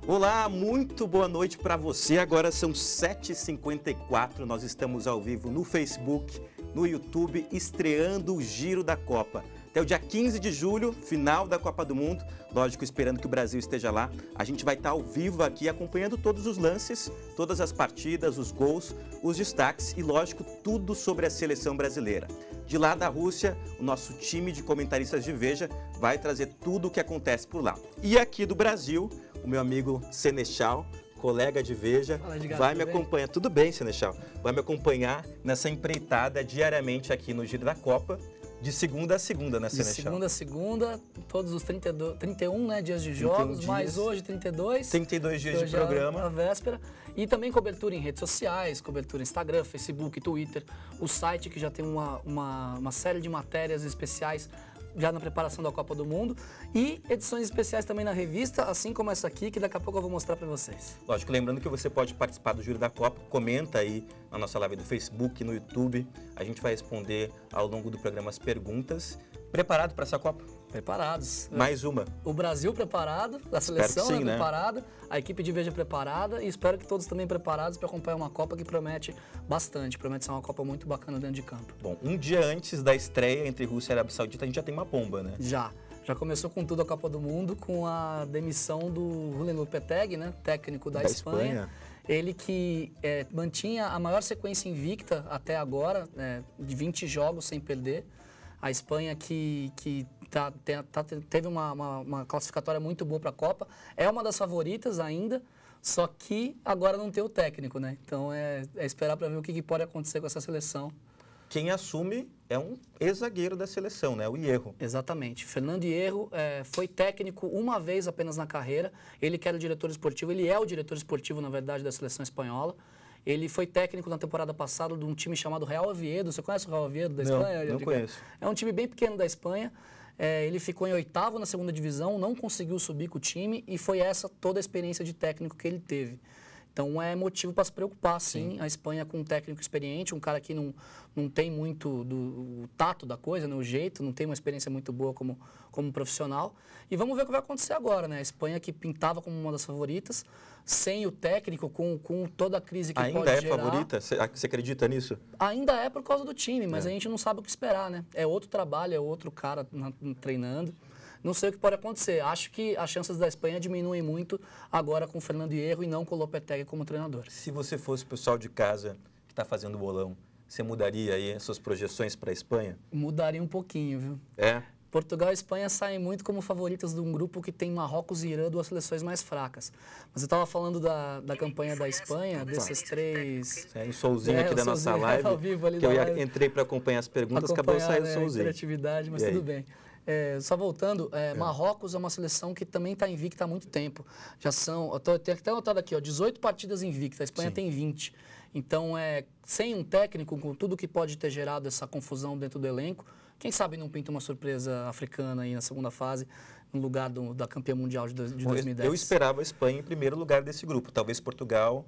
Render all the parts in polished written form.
Olá, muito boa noite para você. Agora são 7h54, nós estamos ao vivo no Facebook, no YouTube, estreando o Giro da Copa. Até o dia 15 de julho, final da Copa do Mundo, lógico, esperando que o Brasil esteja lá. A gente vai estar ao vivo aqui acompanhando todos os lances, todas as partidas, os gols, os destaques e, lógico, tudo sobre a seleção brasileira. De lá da Rússia, o nosso time de comentaristas de Veja vai trazer tudo o que acontece por lá. E aqui do Brasil, o meu amigo Senechal, colega de Veja, vai me acompanhar. Tudo bem, Senechal? Vai me acompanhar nessa empreitada diariamente aqui no Giro da Copa, de segunda a segunda, né, Senechal? De segunda a segunda, todos os 31 dias de jogos, mais hoje 32. 32 dias de programa. A véspera. E também cobertura em redes sociais, cobertura em Instagram, Facebook, Twitter. O site que já tem uma série de matérias especiais já na preparação da Copa do Mundo e edições especiais também na revista, assim como essa aqui, que daqui a pouco eu vou mostrar para vocês. Lógico, lembrando que você pode participar do Giro da Copa, comenta aí na nossa live do Facebook, no YouTube, a gente vai responder ao longo do programa as perguntas. Preparado para essa Copa? Preparados. Mais uma. O Brasil preparado, a seleção preparada, a equipe de Veja preparada e espero que todos também preparados para acompanhar uma Copa que promete bastante, promete ser uma Copa muito bacana dentro de campo. Bom, um dia antes da estreia entre Rússia e Arábia Saudita, a gente já tem uma bomba, né? Já começou com tudo a Copa do Mundo, com a demissão do Julen Lopetegui, né, técnico da Espanha. Ele que mantinha a maior sequência invicta até agora, de 20 jogos sem perder. A Espanha que teve uma classificatória muito boa para a Copa, é uma das favoritas ainda, só que agora não tem o técnico, né? Então é esperar para ver o que pode acontecer com essa seleção. Quem assume é um ex-zagueiro da seleção, né? O Hierro. Exatamente. Fernando Hierro foi técnico uma vez apenas na carreira. Ele que era o diretor esportivo, ele é o diretor esportivo, na verdade, da seleção espanhola. Ele foi técnico na temporada passada de um time chamado Real Oviedo. Você conhece o Real Oviedo da Espanha? Não conheço. É um time bem pequeno da Espanha. Ele ficou em 8º na segunda divisão, não conseguiu subir com o time e foi essa toda a experiência de técnico que ele teve. Então é motivo para se preocupar, sim, a Espanha com um técnico experiente, um cara que não tem muito o tato da coisa, né, o jeito, não tem uma experiência muito boa como profissional. E vamos ver o que vai acontecer agora, né? A Espanha que pintava como uma das favoritas, sem o técnico, com toda a crise que pode gerar. Ainda é favorita? Você acredita nisso? Ainda é por causa do time, mas a gente não sabe o que esperar, né? É outro trabalho, é outro cara treinando. Não sei o que pode acontecer. Acho que as chances da Espanha diminuem muito agora com o Fernando Hierro e não com o Lopetegui como treinador. Se você fosse o pessoal de casa que está fazendo o bolão, você mudaria aí as suas projeções para a Espanha? Mudaria um pouquinho, viu? É? Portugal e Espanha saem muito como favoritas de um grupo que tem Marrocos e Irã, duas seleções mais fracas. Mas eu estava falando da campanha da Espanha, desses três... É, o solzinho aqui da nossa live, ao vivo ali que eu entrei para acompanhar as perguntas, acabou saindo o solzinho. Interatividade, mas tudo bem. Só voltando, Marrocos é uma seleção que também está invicta há muito tempo. Já são, eu tenho até anotado aqui, 18 partidas invictas, a Espanha tem 20. Então, sem um técnico, com tudo que pode ter gerado essa confusão dentro do elenco, quem sabe não pinta uma surpresa africana aí na segunda fase, no lugar da campeã mundial de 2010. Eu esperava a Espanha em primeiro lugar desse grupo, talvez Portugal...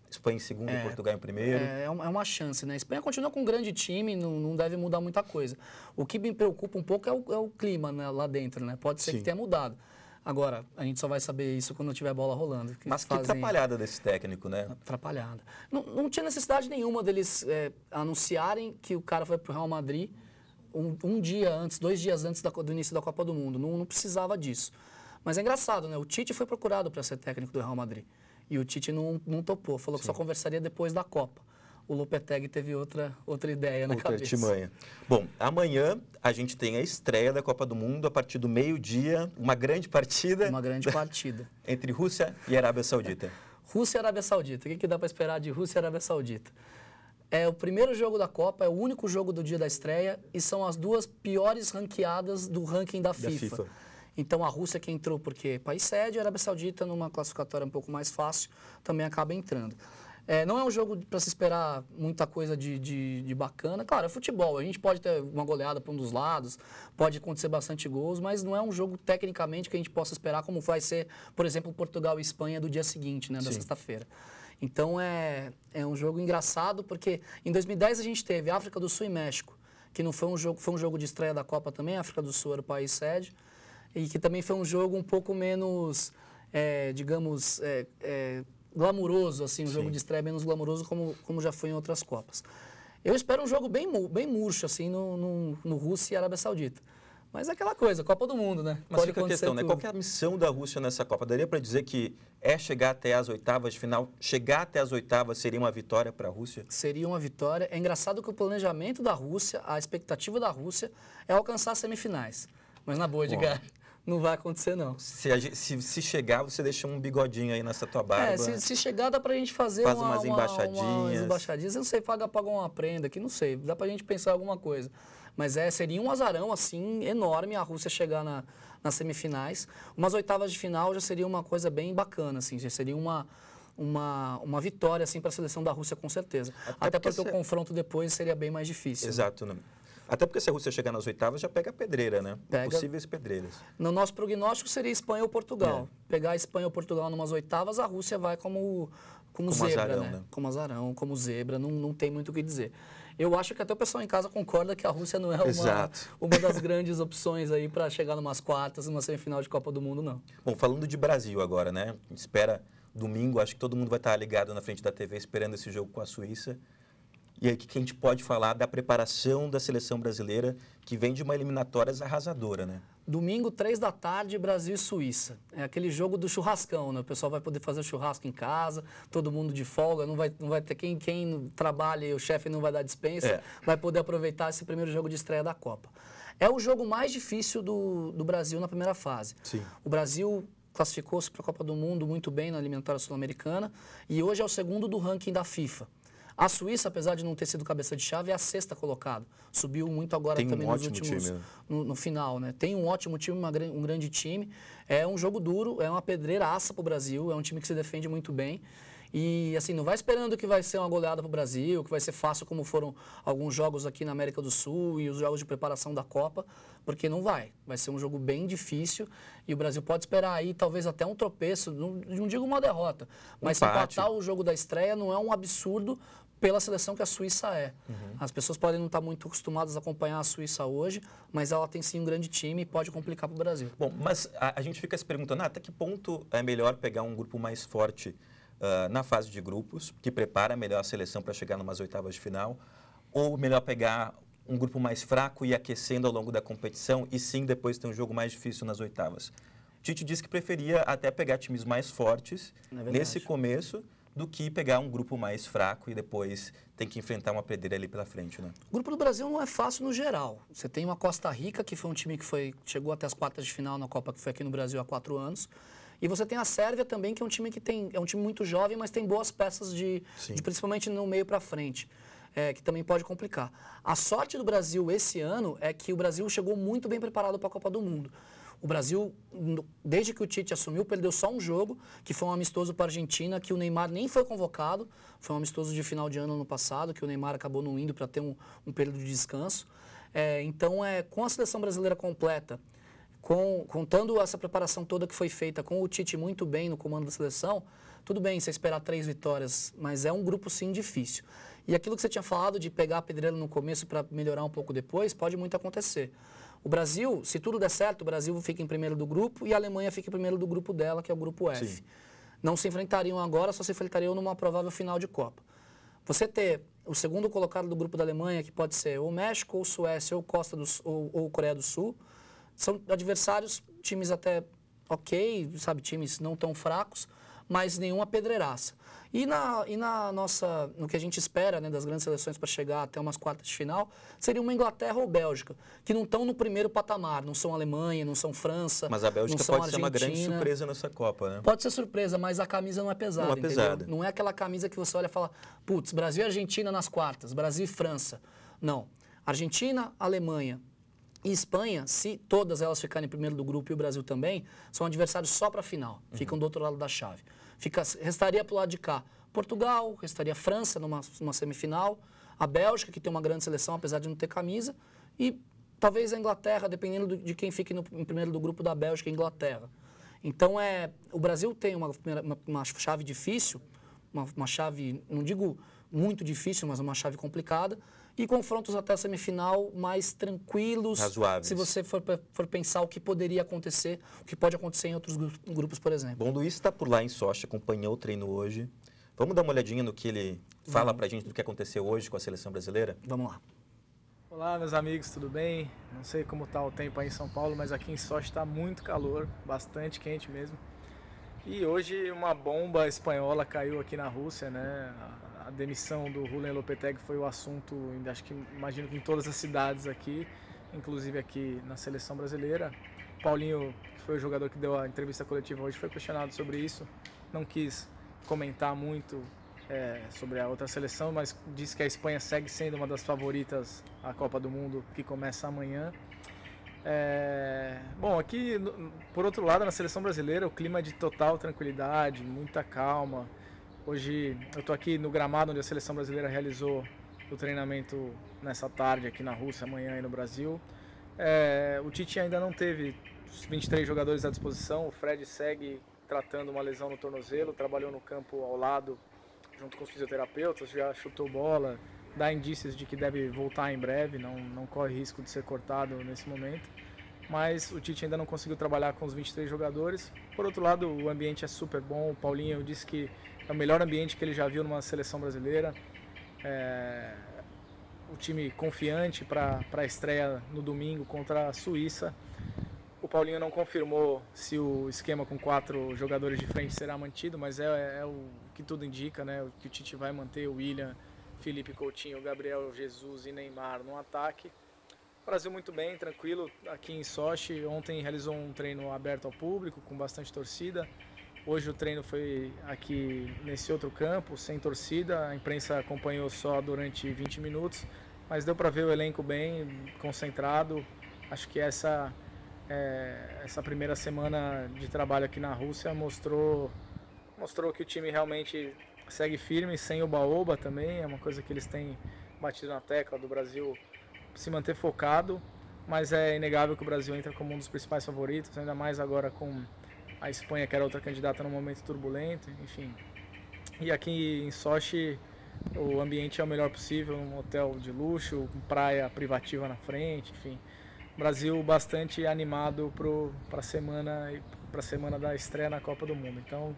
Espanha em segundo, Portugal em primeiro. É uma chance, né? A Espanha continua com um grande time, não deve mudar muita coisa. O que me preocupa um pouco é o clima, né, lá dentro, né? Pode ser que tenha mudado. Agora, a gente só vai saber isso quando tiver bola rolando. Mas que atrapalhada desse técnico, né? Atrapalhada. Não tinha necessidade nenhuma deles anunciarem que o cara foi pro Real Madrid um dia antes, 2 dias antes do início da Copa do Mundo. Não precisava disso. Mas é engraçado, né? O Tite foi procurado para ser técnico do Real Madrid. E o Tite não topou, falou que só conversaria depois da Copa. O Lopetegui teve outra ideia na cabeça. Artimanha. Bom, amanhã a gente tem a estreia da Copa do Mundo a partir do meio-dia, uma grande partida. Uma grande partida. Entre Rússia e Arábia Saudita. Rússia e Arábia Saudita. O que dá para esperar de Rússia e Arábia Saudita? É o primeiro jogo da Copa, é o único jogo do dia da estreia e são as duas piores ranqueadas do ranking da FIFA. Então, a Rússia que entrou porque país sede, a Arábia Saudita, numa classificatória um pouco mais fácil, também acaba entrando. Não é um jogo para se esperar muita coisa de bacana. Claro, é futebol, a gente pode ter uma goleada para um dos lados, pode acontecer bastante gols, mas não é um jogo tecnicamente que a gente possa esperar como vai ser, por exemplo, Portugal e Espanha do dia seguinte, né, da sexta-feira. Então, é um jogo engraçado porque em 2010 a gente teve África do Sul e México, que não foi um jogo de estreia da Copa também, a África do Sul era o país sede, e que também foi um jogo um pouco menos digamos, glamuroso, assim, um jogo de estreia menos glamuroso como já foi em outras Copas. Eu espero um jogo bem murcho, assim, no Rússia e Arábia Saudita. Mas é aquela coisa, Copa do Mundo, né? Mas fica a questão, né? Qual que é a missão da Rússia nessa Copa? Daria para dizer que chegar até as oitavas de final? Chegar até as oitavas seria uma vitória para a Rússia? Seria uma vitória. É engraçado que o planejamento da Rússia, a expectativa da Rússia é alcançar as semifinais. Mas na boa, Edgar, não vai acontecer, não. Se chegar, você deixa um bigodinho aí nessa tua barba. Se chegar, dá pra gente fazer umas embaixadinhas. Eu não sei, paga uma prenda aqui, não sei. Dá pra gente pensar alguma coisa. Mas seria um azarão, assim, enorme a Rússia chegar nas semifinais. Umas oitavas de final já seria uma coisa bem bacana, assim, já seria uma vitória, assim, para a seleção da Rússia, com certeza. Até porque o confronto depois seria bem mais difícil. Exato, né? Até porque se a Rússia chegar nas oitavas, já pega a pedreira, né? Possíveis pedreiras. No nosso prognóstico seria Espanha ou Portugal. Pegar a Espanha ou Portugal numas oitavas, a Rússia vai como zebra, azarão, né? Como azarão, como zebra, não tem muito o que dizer. Eu acho que até o pessoal em casa concorda que a Rússia não é uma das grandes opções aí para chegar numas quartas, numa semifinal de Copa do Mundo, não. Bom, falando de Brasil agora, né? Espera domingo, acho que todo mundo vai estar ligado na frente da TV esperando esse jogo com a Suíça. E aí, o que a gente pode falar da preparação da seleção brasileira, que vem de uma eliminatória arrasadora, né? Domingo, 3h, Brasil e Suíça. É aquele jogo do churrascão, né? O pessoal vai poder fazer churrasco em casa, todo mundo de folga, não vai ter quem trabalha e o chefe não vai dar dispensa, vai poder aproveitar esse primeiro jogo de estreia da Copa. É o jogo mais difícil do Brasil na primeira fase. Sim. O Brasil classificou-se para a Copa do Mundo muito bem na eliminatória sul-americana e hoje é o segundo do ranking da FIFA. A Suíça, apesar de não ter sido cabeça de chave, é a 6ª colocada. Subiu muito agora também nos últimos... No final, né? Tem um ótimo time, um grande time. É um jogo duro, é uma pedreiraça para o Brasil, é um time que se defende muito bem. E, assim, não vai esperando que vai ser uma goleada para o Brasil, que vai ser fácil como foram alguns jogos aqui na América do Sul e os jogos de preparação da Copa, porque não vai. Vai ser um jogo bem difícil e o Brasil pode esperar aí talvez até um tropeço, não digo uma derrota, mas se empatar o jogo da estreia não é um absurdo pela seleção que a Suíça é. As pessoas podem não estar muito acostumadas a acompanhar a Suíça hoje, mas ela tem sim um grande time e pode complicar para o Brasil. Bom, mas a gente fica se perguntando, até que ponto é melhor pegar um grupo mais forte na fase de grupos, que prepara melhor a seleção para chegar numas oitavas de final, ou melhor pegar um grupo mais fraco e ir aquecendo ao longo da competição e sim depois ter um jogo mais difícil nas oitavas? Tite disse que preferia até pegar times mais fortes nesse começo do que pegar um grupo mais fraco e depois tem que enfrentar uma pedreira ali pela frente, né? O grupo do Brasil não é fácil no geral. Você tem uma Costa Rica, que foi um time que chegou até as quartas de final na Copa, que foi aqui no Brasil há 4 anos. E você tem a Sérvia também, que é um time é um time muito jovem, mas tem boas peças principalmente no meio para frente, que também pode complicar. A sorte do Brasil esse ano é que o Brasil chegou muito bem preparado para a Copa do Mundo. O Brasil, desde que o Tite assumiu, perdeu só um jogo, que foi um amistoso para a Argentina, que o Neymar nem foi convocado. Foi um amistoso de final de ano passado, que o Neymar acabou não indo para ter um período de descanso. Então, com a seleção brasileira completa, contando essa preparação toda que foi feita com o Tite muito bem no comando da seleção, tudo bem você esperar 3 vitórias, mas é um grupo sim difícil. E aquilo que você tinha falado de pegar a pedreira no começo para melhorar um pouco depois, pode muito acontecer. O Brasil, se tudo der certo, o Brasil fica em primeiro do grupo e a Alemanha fica em primeiro do grupo dela, que é o grupo F. Sim. Não se enfrentariam agora, só se enfrentariam numa provável final de Copa. Você ter o segundo colocado do grupo da Alemanha, que pode ser ou México, ou Suécia, ou ou Coreia do Sul, são adversários, times até ok, sabe, times não tão fracos, mas nenhuma pedreiraça. E no que a gente espera, né, das grandes seleções para chegar até umas quartas de final, seria uma Inglaterra ou Bélgica, que não estão no primeiro patamar, não são Alemanha, não são França, mas a Bélgica não são pode ser uma grande surpresa nessa Copa, né? Pode ser surpresa, mas a camisa não é pesada, não é pesada. Não é aquela camisa que você olha e fala, putz, Brasil e Argentina nas quartas, Brasil e França. Não. Argentina, Alemanha e Espanha, se todas elas ficarem em primeiro do grupo e o Brasil também, são adversários só para a final, ficam do outro lado da chave. Restaria para o lado de cá Portugal, restaria a França numa semifinal, a Bélgica, que tem uma grande seleção, apesar de não ter camisa, e talvez a Inglaterra, dependendo de quem fique em primeiro do grupo da Bélgica e Inglaterra. Então, o Brasil tem uma chave difícil, uma chave, não digo muito difícil, mas uma chave complicada. E confrontos até a semifinal mais tranquilos. Razoáveis. Se você for pensar o que poderia acontecer, o que pode acontecer em outros grupos, por exemplo. Bom, o Luiz está por lá em Sochi, acompanhou o treino hoje. Vamos dar uma olhadinha no que ele fala para a gente do que aconteceu hoje com a seleção brasileira? Vamos lá. Olá, meus amigos, tudo bem? Não sei como está o tempo aí em São Paulo, mas aqui em Sochi está muito calor, bastante quente mesmo. E hoje uma bomba espanhola caiu aqui na Rússia, né? A demissão do Julen Lopetegui foi o assunto, acho que imagino que em todas as cidades aqui, inclusive aqui na seleção brasileira. Paulinho, que foi o jogador que deu a entrevista coletiva hoje, foi questionado sobre isso. Não quis comentar muito sobre a outra seleção, mas disse que a Espanha segue sendo uma das favoritas à Copa do Mundo, que começa amanhã. Bom, aqui, por outro lado, na seleção brasileira, o clima é de total tranquilidade, muita calma. Hoje eu estou aqui no gramado onde a seleção brasileira realizou o treinamento nessa tarde aqui na Rússia, amanhã aí no Brasil. O Tite ainda não teve os 23 jogadores à disposição, o Fred segue tratando uma lesão no tornozelo, trabalhou no campo ao lado junto com os fisioterapeutas, já chutou bola, dá indícios de que deve voltar em breve, não corre risco de ser cortado nesse momento. Mas o Tite ainda não conseguiu trabalhar com os 23 jogadores. Por outro lado, o ambiente é super bom, o Paulinho disse que é o melhor ambiente que ele já viu numa seleção brasileira. O time confiante para a estreia no domingo contra a Suíça. O Paulinho não confirmou se o esquema com 4 jogadores de frente será mantido, mas é o que tudo indica, né? Que o Tite vai manter o William, Felipe Coutinho, Gabriel Jesus e Neymar no ataque. O Brasil muito bem, tranquilo, aqui em Sochi. Ontem realizou um treino aberto ao público, com bastante torcida. Hoje o treino foi aqui nesse outro campo, sem torcida. A imprensa acompanhou só durante 20 minutos, mas deu para ver o elenco bem, concentrado. Acho que essa primeira semana de trabalho aqui na Rússia mostrou que o time realmente segue firme, sem oba-oba também. É uma coisa que eles têm batido na tecla do Brasil se manter focado, mas é inegável que o Brasil entra como um dos principais favoritos, ainda mais agora com a Espanha, que era outra candidata num momento turbulento, enfim. E aqui em Sochi o ambiente é o melhor possível, um hotel de luxo, com praia privativa na frente, enfim. Brasil bastante animado para a semana da estreia na Copa do Mundo. Então,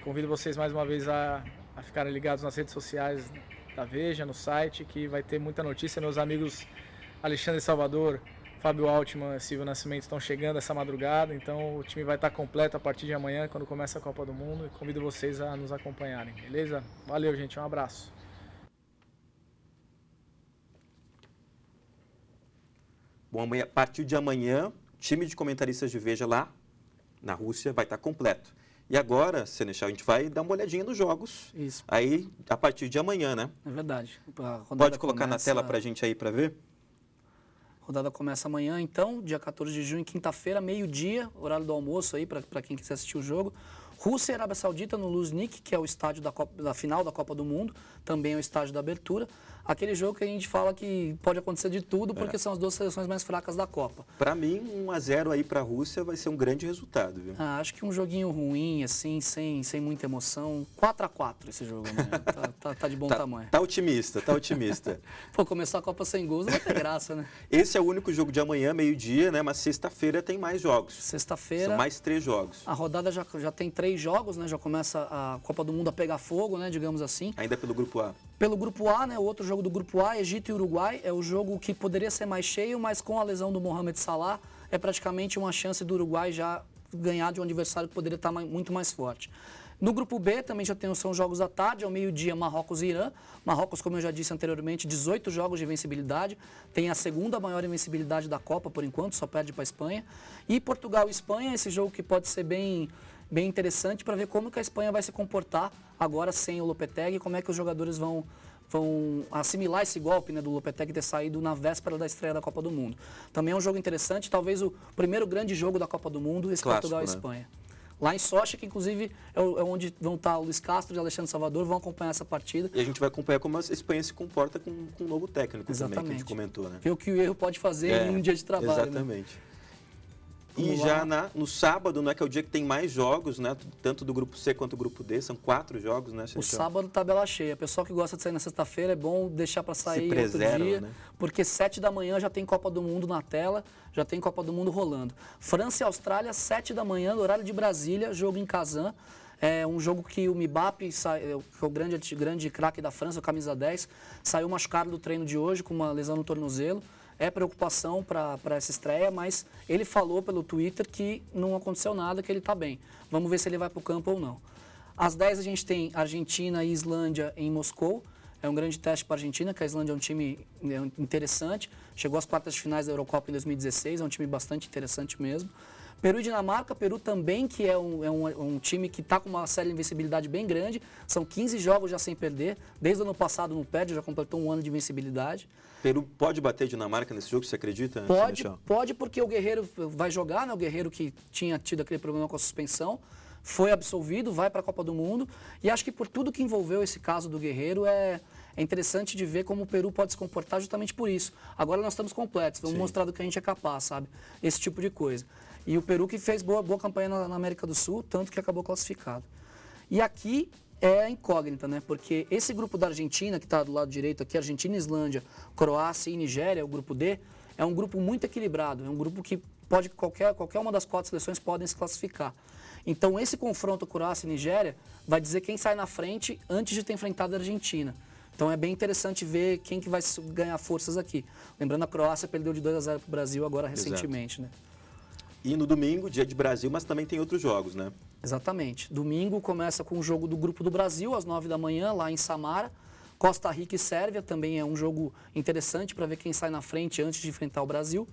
convido vocês mais uma vez a ficarem ligados nas redes sociais da Veja, no site, que vai ter muita notícia. Meus amigos Alexandre Salvador, Fábio Altman e Silvio Nascimento estão chegando essa madrugada, então o time vai estar completo a partir de amanhã, quando começa a Copa do Mundo, e convido vocês a nos acompanharem, beleza? Valeu, gente, um abraço. Bom, a partir de amanhã, o time de comentaristas de Veja lá na Rússia vai estar completo. E agora, Senechal, a gente vai dar uma olhadinha nos jogos. Isso. Aí, a partir de amanhã, né? É verdade. Pode colocar na tela para a gente aí para ver? A rodada começa amanhã, então, dia 14 de junho, quinta-feira, meio-dia, horário do almoço aí, para quem quiser assistir o jogo. Rússia e Arábia Saudita no Luzhniki, que é o estádio da final da Copa do Mundo, também é o estádio da abertura. Aquele jogo que a gente fala que pode acontecer de tudo, porque são as duas seleções mais fracas da Copa. Para mim, 1-0 aí para a Rússia vai ser um grande resultado, viu? Acho que um joguinho ruim, assim, sem muita emoção. 4-4 esse jogo amanhã. Tá de bom tamanho. Tá otimista, tá otimista. Pô, começar a Copa sem gols não vai ter graça, né? Esse é o único jogo de amanhã, meio-dia, né? Mas sexta-feira tem mais jogos. Sexta-feira. São mais 3 jogos. A rodada já tem 3 jogos, né? Já começa a Copa do Mundo a pegar fogo, né? Digamos assim. Ainda pelo Grupo A. Pelo Grupo A, né? O outro jogo do Grupo A, Egito e Uruguai, é o jogo que poderia ser mais cheio, mas com a lesão do Mohamed Salah, é praticamente uma chance do Uruguai já ganhar de um adversário que poderia estar muito mais forte. No Grupo B também são jogos à tarde, ao meio-dia, Marrocos e Irã. Marrocos, como eu já disse anteriormente, 18 jogos de invencibilidade, tem a segunda maior invencibilidade da Copa por enquanto, só perde para a Espanha. E Portugal e Espanha, esse jogo que pode ser bem interessante para ver como que a Espanha vai se comportar agora sem o Lopetegui, como é que os jogadores vão assimilar esse golpe, né, do Lopetegui ter saído na véspera da estreia da Copa do Mundo. Também é um jogo interessante, talvez o primeiro grande jogo da Copa do Mundo, esse clássico, Portugal e Espanha. Lá em Sochi, que inclusive é onde vão estar o Luiz Castro e Alexandre Salvador, vão acompanhar essa partida. E a gente vai acompanhar como a Espanha se comporta com um novo técnico. Exatamente. Também, que a gente comentou, né? Ver o que o erro pode fazer em um dia de trabalho. Exatamente. Né? E já no sábado, né, que é o dia que tem mais jogos, né, tanto do grupo C quanto do grupo D, são 4 jogos, né? O sábado, tabela cheia. Pessoal que gosta de sair na sexta-feira, é bom deixar para sair outro dia, né? Porque 7 da manhã já tem Copa do Mundo na tela, já tem Copa do Mundo rolando. França e Austrália, 7 da manhã, no horário de Brasília, jogo em Kazan. É um jogo que o Mbappé, que é o grande craque da França, o camisa 10, saiu machucado do treino de hoje com uma lesão no tornozelo. É preocupação para essa estreia, mas ele falou pelo Twitter que não aconteceu nada, que ele está bem. Vamos ver se ele vai para o campo ou não. Às 10 a gente tem Argentina e Islândia em Moscou. É um grande teste para a Argentina, que a Islândia é um time interessante. Chegou às quartas de finais da Eurocopa em 2016, é um time bastante interessante mesmo. Peru e Dinamarca, Peru também, que é um time que está com uma série de invencibilidade bem grande. São 15 jogos já sem perder. Desde o ano passado não perde, já completou um ano de invencibilidade. Peru pode bater Dinamarca nesse jogo, você acredita? Pode, porque o Guerreiro vai jogar, né? O Guerreiro que tinha tido aquele problema com a suspensão, foi absolvido, vai para a Copa do Mundo. E acho que por tudo que envolveu esse caso do Guerreiro, é interessante de ver como o Peru pode se comportar justamente por isso. Agora nós estamos completos, vamos mostrar do que a gente é capaz, sabe? Esse tipo de coisa. E o Peru que fez boa campanha na América do Sul, tanto que acabou classificado. E aqui é a incógnita, né? Porque esse grupo da Argentina, que está do lado direito aqui, Argentina, Islândia, Croácia e Nigéria, o grupo D, é um grupo muito equilibrado. É um grupo que pode qualquer uma das 4 seleções podem se classificar. Então esse confronto Croácia e Nigéria vai dizer quem sai na frente antes de ter enfrentado a Argentina. Então é bem interessante ver quem que vai ganhar forças aqui. Lembrando, a Croácia perdeu de 2-0 para o Brasil agora recentemente, né? E no domingo, dia de Brasil, mas também tem outros jogos, né? Exatamente. Domingo começa com o jogo do Grupo do Brasil, às 9 da manhã, lá em Samara. Costa Rica e Sérvia também é um jogo interessante para ver quem sai na frente antes de enfrentar o Brasil.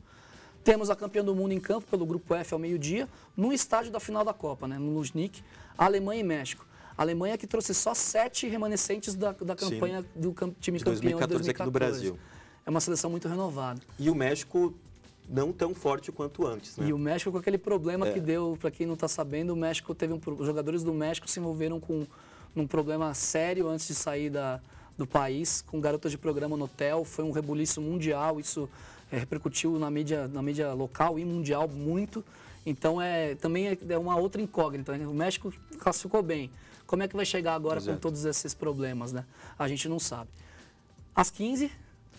Temos a campeã do mundo em campo pelo Grupo F ao meio-dia, no estádio da final da Copa, né, no Luzhniki, Alemanha e México. A Alemanha que trouxe só 7 remanescentes da campanha do time campeão de 2014 aqui no Brasil. É uma seleção muito renovada. E o México não tão forte quanto antes, né? E o México com aquele problema que deu, para quem não está sabendo, o México teve os jogadores do México se envolveram com um problema sério antes de sair do país, com garotas de programa no hotel, foi um rebuliço mundial, isso repercutiu na mídia local e mundial muito, então também é uma outra incógnita, né? O México classificou bem, como é que vai chegar agora com todos esses problemas, né? A gente não sabe. Às 15...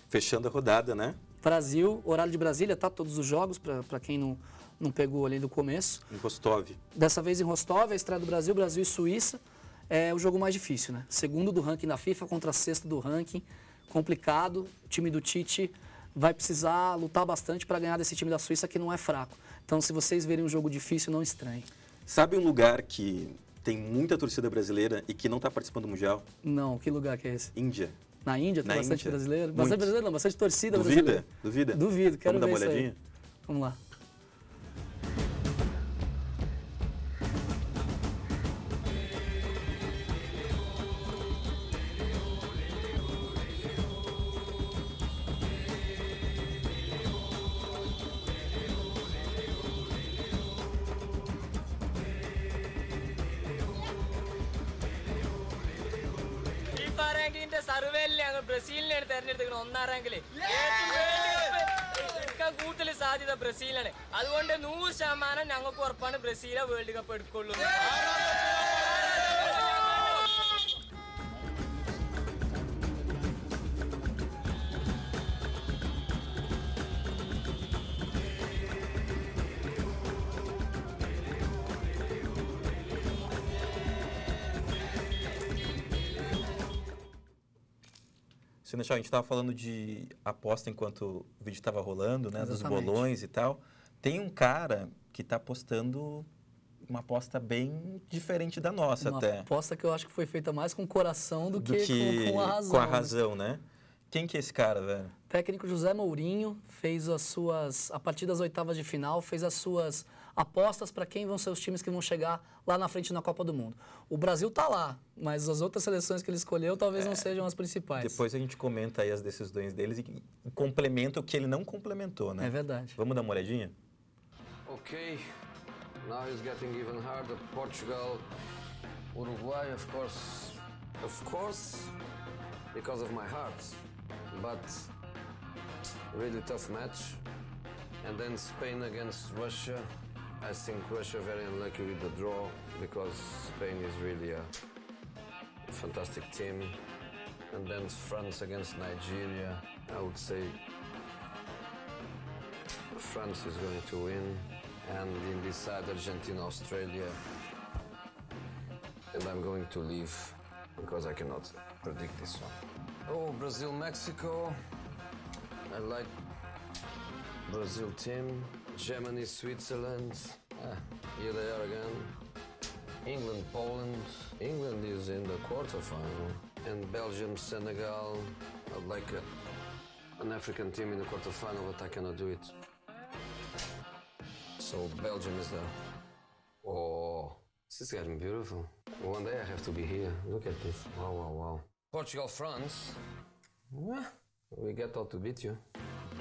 Fechando a rodada, né? Brasil, horário de Brasília, tá? Todos os jogos, para quem não pegou ali do começo. Em Rostov. Dessa vez em Rostov, a estreia do Brasil, Brasil e Suíça. É o jogo mais difícil, né? Segundo do ranking da FIFA contra sexto do ranking. Complicado. O time do Tite vai precisar lutar bastante para ganhar desse time da Suíça, que não é fraco. Então, se vocês verem um jogo difícil, não estranhem. Sabe um lugar que tem muita torcida brasileira e que não está participando do Mundial? Não, que lugar que é esse? Índia. Na Índia tem bastante Índia. brasileiro? Muito. Bastante brasileiro não, bastante torcida brasileira. Duvida? Duvido, quero ver Vamos dar uma olhadinha? Isso aí. Vamos lá. ബ്രസീലിനെ തെരഞ്ഞെടുത്തിരിക്കണം 1ാം റാങ്കില് എടുക്കാൻ കൂടുതൽ സാധ്യത ബ്രസീലാണ് അതുകൊണ്ട് 100% ഞങ്ങൾക്ക് ഉറപ്പാണ് ബ്രസീൽ വേൾഡ് കപ്പ് എടുക്കുള്ളൂ A gente estava falando de aposta enquanto o vídeo estava rolando, né? Dos bolões e tal. Tem um cara que está apostando uma aposta bem diferente da nossa até. Uma aposta que eu acho que foi feita mais com o coração do que com a razão. Com a razão, né? Quem que é esse cara, velho? Técnico José Mourinho fez a partir das oitavas de final, fez as suas apostas para quem vão ser os times que vão chegar lá na frente na Copa do Mundo. O Brasil tá lá, mas as outras seleções que ele escolheu talvez não sejam as principais. Depois a gente comenta aí as decisões deles e complementa o que ele não complementou, né? É verdade. Vamos dar uma olhadinha? Okay, now it's getting even harder. Portugal, Uruguay, of course, because of my heart, but really tough match. And then Spain against Russia. I think Russia very unlucky with the draw because Spain is really a fantastic team. And then France against Nigeria, I would say France is going to win. And in this side, Argentina, Australia. And I'm going to leave because I cannot predict this one. Oh, Brazil, Mexico. I like Brazil team. Germany, Switzerland. Here they are again. England, Poland. England is in the quarterfinal. And Belgium, Senegal. I'd like an African team in the quarterfinal, but I cannot do it. So Belgium is there. Oh, this is getting beautiful. One day I have to be here. Look at this. Wow, wow, wow. Portugal, France. We get out to beat you.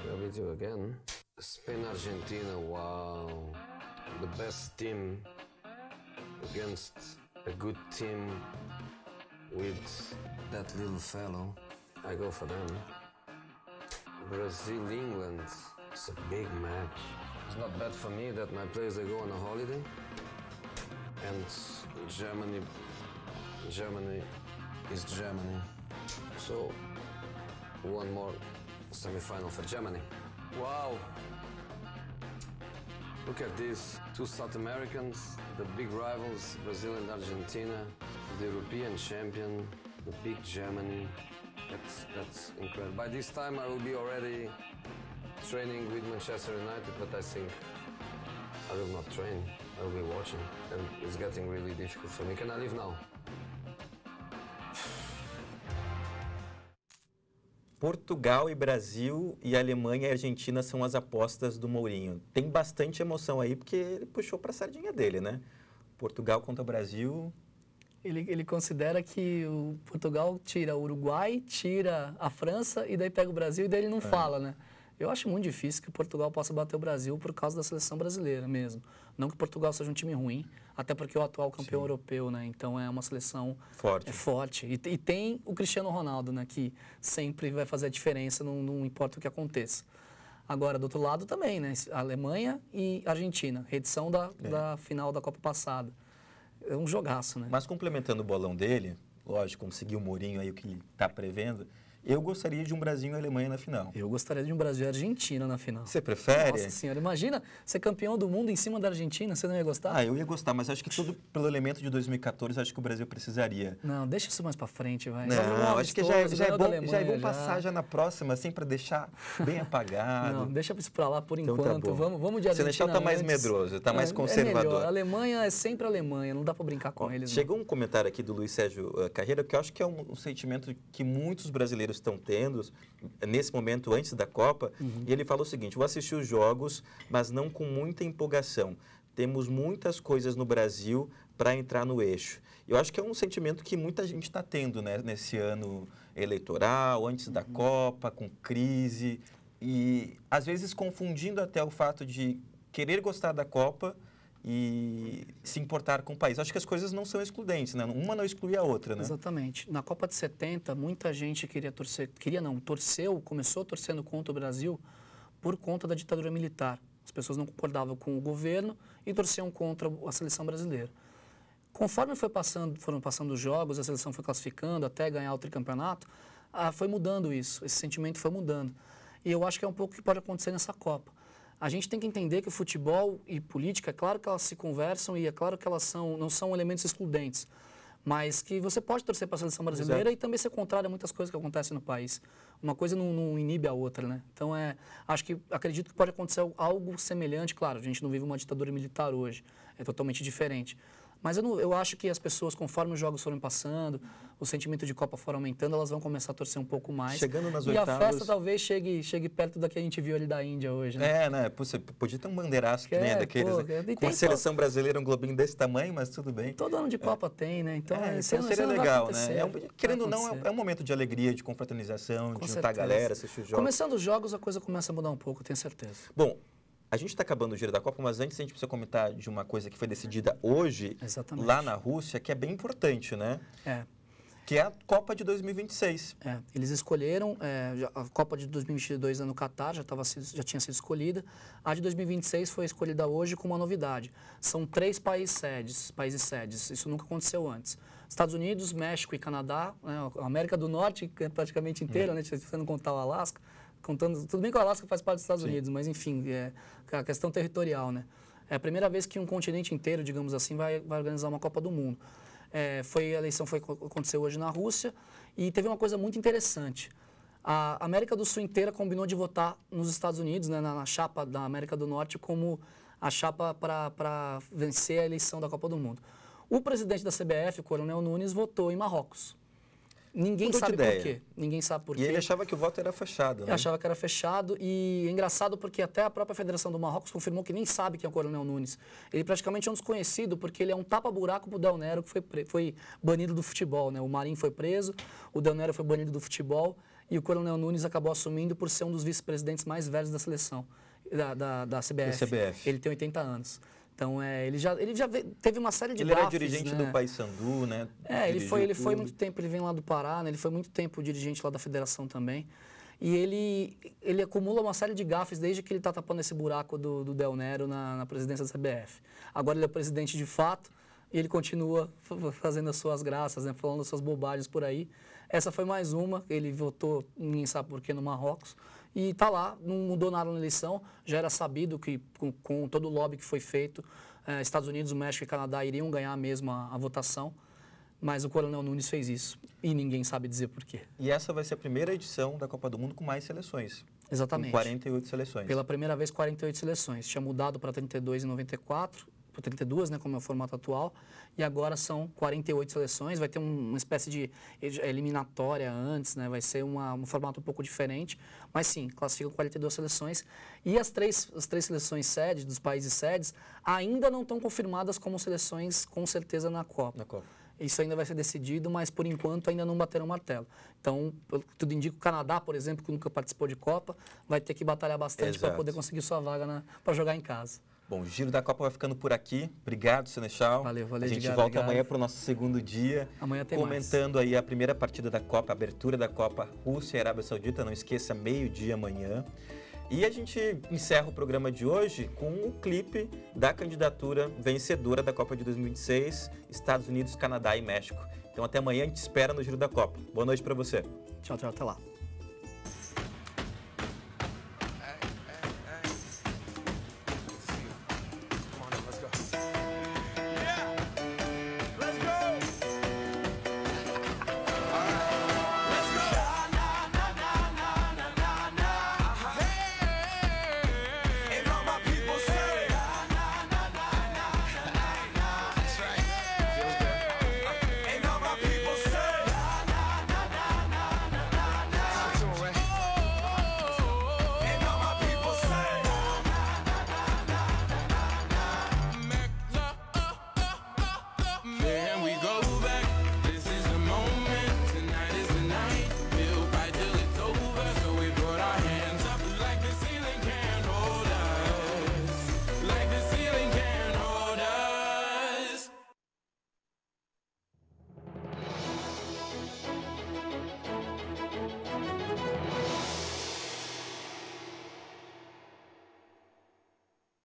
We'll beat you again. Spain, Argentina. Wow. The best team against a good team with that little fellow. I go for them. Brazil, England. It's a big match. It's not bad for me that my players, they go on a holiday. And Germany is Germany. So, one more semi-final for Germany. Wow! Look at this, two South Americans, the big rivals, Brazil and Argentina, the European champion, the big Germany. That's incredible. By this time I will be already training with Manchester United, but I think I will not train. I will be watching, and it's getting really difficult for me. Can I leave now? Portugal e Brasil e Alemanha e Argentina são as apostas do Mourinho. Tem bastante emoção aí, porque ele puxou para a sardinha dele, né? Portugal contra o Brasil. Ele considera que o Portugal tira o Uruguai, tira a França e daí pega o Brasil e daí ele não fala, né? Eu acho muito difícil que Portugal possa bater o Brasil por causa da seleção brasileira mesmo. Não que Portugal seja um time ruim, até porque é o atual campeão europeu, né? Então é uma seleção forte. E tem o Cristiano Ronaldo, né? Que sempre vai fazer a diferença, não importa o que aconteça. Agora, do outro lado também, né? Alemanha e Argentina, reedição da final da Copa passada. É um jogaço, né? Mas complementando o bolão dele, lógico, conseguiu o Mourinho aí o que está prevendo. Eu gostaria de um Brasil e Alemanha na final. Eu gostaria de um Brasil e Argentina na final. Você prefere? Nossa senhora, imagina ser campeão do mundo em cima da Argentina, você não ia gostar? Eu ia gostar, mas acho que tudo pelo elemento de 2014, acho que o Brasil precisaria. Não, deixa isso mais pra frente, vai. Não, acho que já é bom passar já na próxima, assim, para deixar bem apagado. Não, deixa isso pra lá por então enquanto. Tá vamos de Argentina. Senechal tá mais medroso, tá mais conservador. É melhor. A Alemanha é sempre a Alemanha, não dá para brincar com eles. Chegou um comentário aqui do Luiz Sérgio Carreira, que eu acho que é um sentimento que muitos brasileiros estão tendo nesse momento antes da Copa, e ele falou o seguinte: vou assistir os jogos, mas não com muita empolgação. Temos muitas coisas no Brasil para entrar no eixo. Eu acho que é um sentimento que muita gente está tendo, né, nesse ano eleitoral, antes da Copa, com crise, e às vezes confundindo até o fato de querer gostar da Copa e se importar com o país. Acho que as coisas não são excludentes, né? Uma não exclui a outra, né? Exatamente. Na Copa de 70, muita gente torceu, começou torcendo contra o Brasil por conta da ditadura militar. As pessoas não concordavam com o governo e torciam contra a seleção brasileira. Conforme foram passando os jogos, a seleção foi classificando até ganhar o tricampeonato, foi mudando isso, esse sentimento foi mudando. E eu acho que é um pouco o que pode acontecer nessa Copa. A gente tem que entender que o futebol e política, é claro que elas se conversam e é claro que elas não são elementos excludentes, mas que você pode torcer para a seleção brasileira e também ser contrário a muitas coisas que acontecem no país. Uma coisa não inibe a outra, né? Então, acredito que pode acontecer algo semelhante. Claro, a gente não vive uma ditadura militar hoje, é totalmente diferente. Mas eu acho que as pessoas, conforme os jogos foram passando, o sentimento de Copa for aumentando, elas vão começar a torcer um pouco mais. Chegando nas oitavas... oitavas... a festa talvez chegue perto da que a gente viu ali da Índia hoje, né? né? Você podia ter um bandeiraço que nem daqueles, com a seleção brasileira, um globinho desse tamanho, mas tudo bem. Todo ano de Copa tem, né? Então, então seria legal, né? Querendo ou não, é um momento de alegria, de confraternização, de juntar a galera, assistir os jogos. Começando os jogos, a coisa começa a mudar um pouco, tenho certeza. Bom, a gente está acabando o giro da Copa, mas antes a gente precisa comentar de uma coisa que foi decidida hoje, lá na Rússia, que é bem importante, né? Que é a Copa de 2026. Eles escolheram, a Copa de 2022 no Catar já tinha sido escolhida. A de 2026 foi escolhida hoje com uma novidade. São 3 países sedes. Isso nunca aconteceu antes. Estados Unidos, México e Canadá, né, a América do Norte praticamente inteira, né, se você não contar o Alasca. Tudo bem que o Alasca faz parte dos Estados Unidos, mas enfim, é a questão territorial, né? É a primeira vez que um continente inteiro, digamos assim, vai organizar uma Copa do Mundo. A eleição aconteceu hoje na Rússia e teve uma coisa muito interessante. A América do Sul inteira combinou de votar nos Estados Unidos, né, na chapa da América do Norte, como a chapa para vencer a eleição da Copa do Mundo. O presidente da CBF, o Coronel Nunes, votou em Marrocos. Ninguém sabe por quê. Ninguém sabe por quê. E ele achava que o voto era fechado, né? Ele achava que era fechado e é engraçado porque até a própria Federação do Marrocos confirmou que nem sabe quem é o Coronel Nunes. Ele praticamente é um desconhecido porque ele é um tapa-buraco pro Del Nero, que foi banido do futebol, né? O Marinho foi preso, o Del Nero foi banido do futebol e o Coronel Nunes acabou assumindo por ser um dos vice-presidentes mais velhos da seleção, da CBF. Ele tem 80 anos. Então, ele já teve uma série de gafes, era dirigente, né, do Paysandu, né? Ele foi muito tempo, ele vem lá do Pará, né? Ele foi muito tempo dirigente lá da federação também. E ele acumula uma série de gafes desde que ele está tapando esse buraco do Del Nero na presidência da CBF. Agora ele é presidente de fato e ele continua fazendo as suas graças, né? Falando as suas bobagens por aí. Essa foi mais uma, ele votou, ninguém sabe por quê, no Marrocos. E está lá, não mudou nada na eleição, já era sabido que com todo o lobby que foi feito, Estados Unidos, México e Canadá iriam ganhar mesmo a votação, mas o Coronel Nunes fez isso e ninguém sabe dizer por quê. E essa vai ser a primeira edição da Copa do Mundo com mais seleções. Exatamente. Com 48 seleções. Pela primeira vez, 48 seleções. Tinha mudado para 32 em 94, para 32, né, como é o formato atual, e agora são 48 seleções, vai ter uma espécie de eliminatória antes, né, vai ser um formato um pouco diferente, mas sim, classificam 42 seleções, e as três seleções sedes, dos países sedes, ainda não estão confirmadas como seleções com certeza na Copa. Isso ainda vai ser decidido, mas por enquanto ainda não bateram o martelo. Então, tudo indica que o Canadá, por exemplo, que nunca participou de Copa, vai ter que batalhar bastante para poder conseguir sua vaga para jogar em casa. Bom, o Giro da Copa vai ficando por aqui. Obrigado, Senechal. Valeu, a gente volta amanhã para o nosso segundo dia. Amanhã tem comentando aí a primeira partida da Copa, a abertura da Copa Rússia e Arábia Saudita. Não esqueça, meio-dia amanhã. E a gente encerra o programa de hoje com o clipe da candidatura vencedora da Copa de 2026, Estados Unidos, Canadá e México. Então até amanhã, a gente espera no Giro da Copa. Boa noite para você. Tchau, até lá.